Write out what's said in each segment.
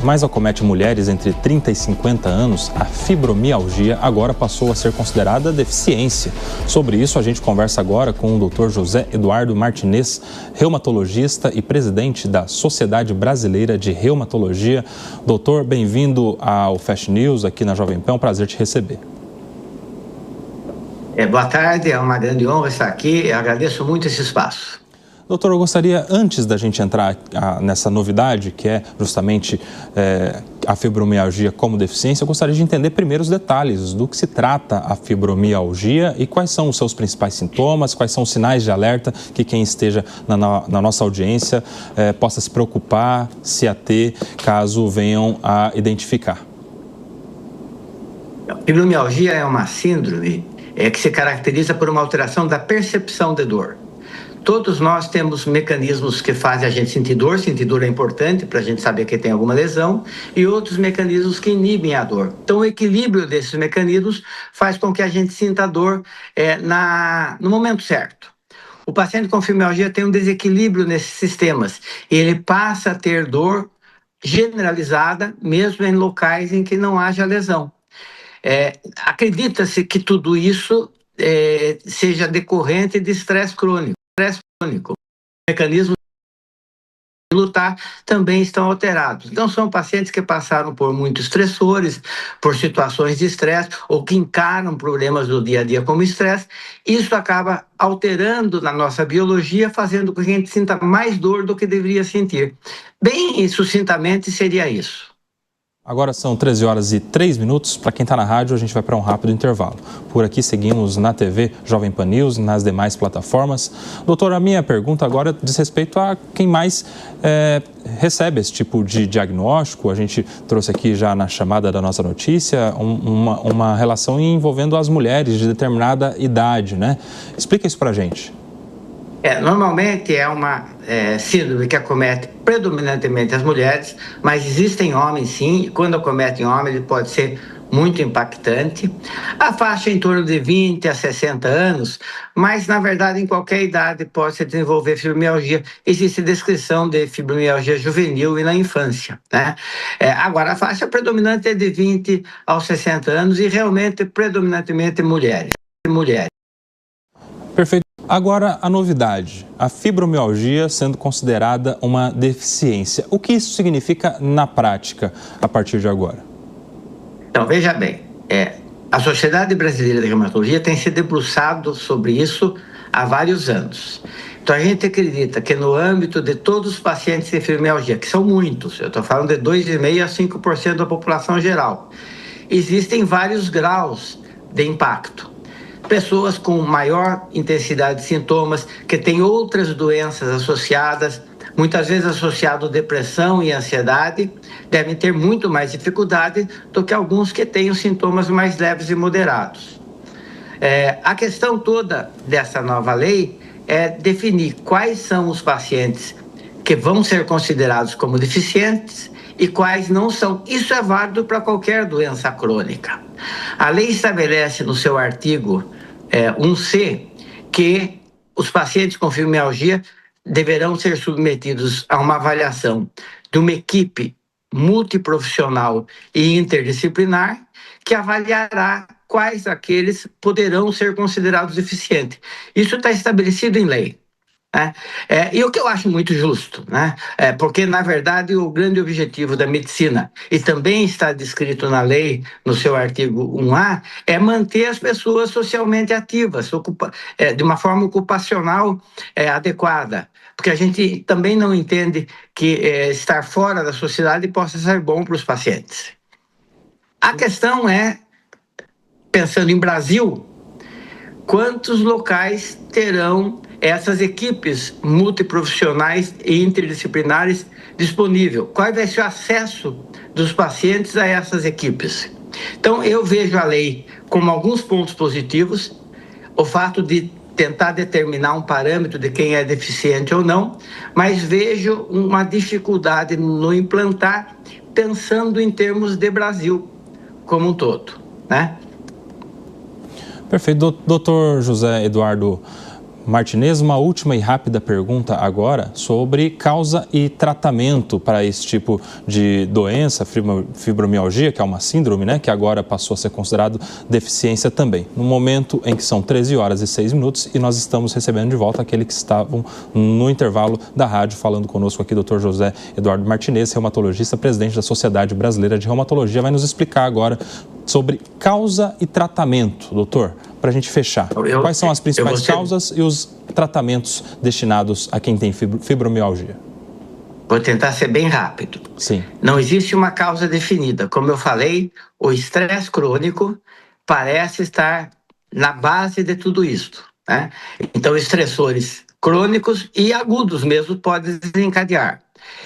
mais acomete mulheres entre 30 e 50 anos, a fibromialgia agora passou a ser considerada deficiência. Sobre isso, a gente conversa agora com o Dr. José Eduardo Martinez, reumatologista e presidente da Sociedade Brasileira de Reumatologia. Doutor, bem-vindo ao Fast News aqui na Jovem Pan, é um prazer te receber. Boa tarde, é uma grande honra estar aqui, eu agradeço muito esse espaço. Doutor, eu gostaria, antes da gente entrar nessa novidade, que é justamente a fibromialgia como deficiência, eu gostaria de entender primeiro os detalhes do que se trata a fibromialgia e quais são os seus principais sintomas, quais são os sinais de alerta que quem esteja na nossa audiência possa se preocupar, se ater, caso venham a identificar. A fibromialgia é uma síndrome que se caracteriza por uma alteração da percepção de dor. Todos nós temos mecanismos que fazem a gente sentir dor é importante para a gente saber que tem alguma lesão, e outros mecanismos que inibem a dor. Então, o equilíbrio desses mecanismos faz com que a gente sinta a dor no momento certo. O paciente com fibromialgia tem um desequilíbrio nesses sistemas, e ele passa a ter dor generalizada, mesmo em locais em que não haja lesão. Acredita-se que tudo isso seja decorrente de estresse crônico. Mecanismos de lutar também estão alterados. Então, são pacientes que passaram por muitos estressores, por situações de estresse, ou que encaram problemas do dia a dia como estresse. Isso acaba alterando na nossa biologia, fazendo com que a gente sinta mais dor do que deveria sentir. Bem sucintamente, seria isso. Agora são 13 horas e 3 minutos. Para quem está na rádio, a gente vai para um rápido intervalo. Por aqui seguimos na TV Jovem Pan News, nas demais plataformas. Doutor, a minha pergunta agora diz respeito a quem mais recebe esse tipo de diagnóstico. A gente trouxe aqui já na chamada da nossa notícia uma relação envolvendo as mulheres de determinada idade, né? Explica isso para a gente. Normalmente é uma síndrome que acomete predominantemente as mulheres, mas existem homens sim, e quando acomete homem ele pode ser muito impactante. A faixa em torno de 20 a 60 anos, mas na verdade em qualquer idade pode se desenvolver fibromialgia. Existe descrição de fibromialgia juvenil e na infância, né? Agora a faixa predominante é de 20 aos 60 anos e realmente predominantemente mulheres. Perfeito. Agora, a novidade, a fibromialgia sendo considerada uma deficiência. O que isso significa na prática a partir de agora? Então, veja bem, a Sociedade Brasileira de Reumatologia tem se debruçado sobre isso há vários anos. Então, a gente acredita que no âmbito de todos os pacientes de fibromialgia, que são muitos, eu estou falando de 2,5% a 5% da população geral, existem vários graus de impacto. Pessoas com maior intensidade de sintomas, que têm outras doenças associadas, muitas vezes associado a depressão e ansiedade, devem ter muito mais dificuldade do que alguns que tenham sintomas mais leves e moderados. A questão toda dessa nova lei é definir quais são os pacientes que vão ser considerados como deficientes e quais não são. Isso é válido para qualquer doença crônica. A lei estabelece no seu artigo 1C que os pacientes com fibromialgia deverão ser submetidos a uma avaliação de uma equipe multiprofissional e interdisciplinar que avaliará quais aqueles poderão ser considerados deficientes. Isso está estabelecido em lei. E o que eu acho muito justo, né? Porque, na verdade, o grande objetivo da medicina, e também está descrito na lei, no seu artigo 1A, é manter as pessoas socialmente ativas, de uma forma ocupacional adequada, porque a gente também não entende que estar fora da sociedade possa ser bom para os pacientes. A questão é, pensando em Brasil, quantos locais terão essas equipes multiprofissionais e interdisciplinares disponíveis? Qual vai ser o acesso dos pacientes a essas equipes? Então, eu vejo a lei como alguns pontos positivos, o fato de tentar determinar um parâmetro de quem é deficiente ou não, mas vejo uma dificuldade no implantar, pensando em termos de Brasil como um todo, né? Perfeito. Doutor José Eduardo Martinez, uma última e rápida pergunta agora sobre causa e tratamento para esse tipo de doença, fibromialgia, que é uma síndrome, né, que agora passou a ser considerado deficiência também. No momento em que são 13 horas e 6 minutos e nós estamos recebendo de volta aqueles que estavam no intervalo da rádio, falando conosco aqui, Dr. José Eduardo Martinez, reumatologista, presidente da Sociedade Brasileira de Reumatologia, vai nos explicar agora sobre causa e tratamento, doutor, para a gente fechar. Quais são as principais causas e os tratamentos destinados a quem tem fibromialgia? Vou tentar ser bem rápido. Sim. Não existe uma causa definida. Como eu falei, o estresse crônico parece estar na base de tudo isto, né? Então, estressores crônicos e agudos mesmo podem desencadear.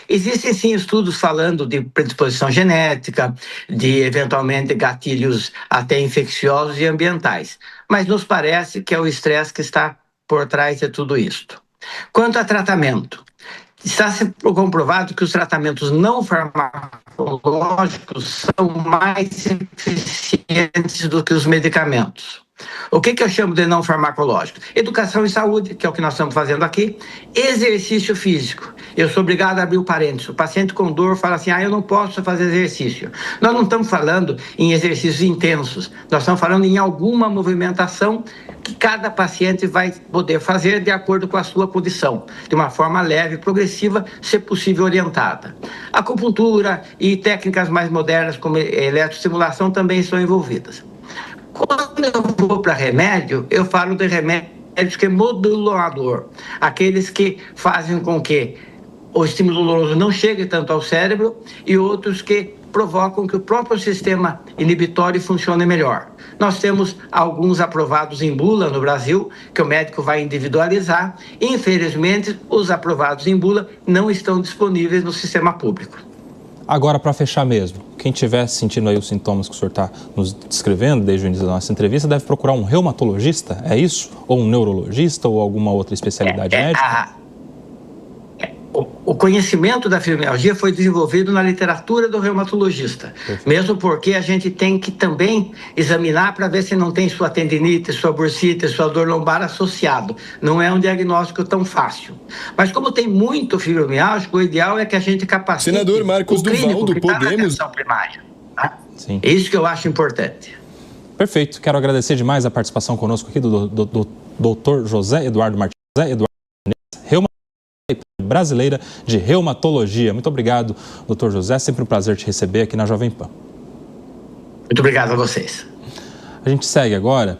Existem sim estudos falando de predisposição genética, de eventualmente gatilhos até infecciosos e ambientais, mas nos parece que é o estresse que está por trás de tudo isto. Quanto a tratamento, está se comprovado que os tratamentos não farmacológicos são mais eficientes do que os medicamentos. O que eu chamo de não farmacológico? Educação e saúde, que é o que nós estamos fazendo aqui. Exercício físico. Eu sou obrigado a abrir o parênteses. O paciente com dor fala assim, eu não posso fazer exercício. Nós não estamos falando em exercícios intensos. Nós estamos falando em alguma movimentação que cada paciente vai poder fazer de acordo com a sua condição, de uma forma leve, progressiva, se possível orientada. Acupuntura e técnicas mais modernas, como eletroestimulação, também estão envolvidas. Quando eu vou para remédio, eu falo de remédios que é modulador, aqueles que fazem com que o estímulo doloroso não chegue tanto ao cérebro e outros que provocam que o próprio sistema inibitório funcione melhor. Nós temos alguns aprovados em bula no Brasil, que o médico vai individualizar. Infelizmente, os aprovados em bula não estão disponíveis no sistema público. Agora, para fechar mesmo, quem estiver sentindo aí os sintomas que o senhor está nos descrevendo desde o início da nossa entrevista, deve procurar um reumatologista, é isso? Ou um neurologista ou alguma outra especialidade médica? O conhecimento da fibromialgia foi desenvolvido na literatura do reumatologista. Perfeito. Mesmo porque a gente tem que também examinar para ver se não tem sua tendinite, sua bursite, sua dor lombar associado. Não é um diagnóstico tão fácil. Mas como tem muito fibromialgia, o ideal é que a gente capacite Senador Marcos o clínico Duval, do que está na Podemos. atenção primária. Tá? Sim. É isso que eu acho importante. Perfeito. Quero agradecer demais a participação conosco aqui do Dr. José Eduardo Martinez, brasileira de reumatologia. Muito obrigado, doutor José. Sempre um prazer te receber aqui na Jovem Pan. Muito obrigado a vocês. A gente segue agora.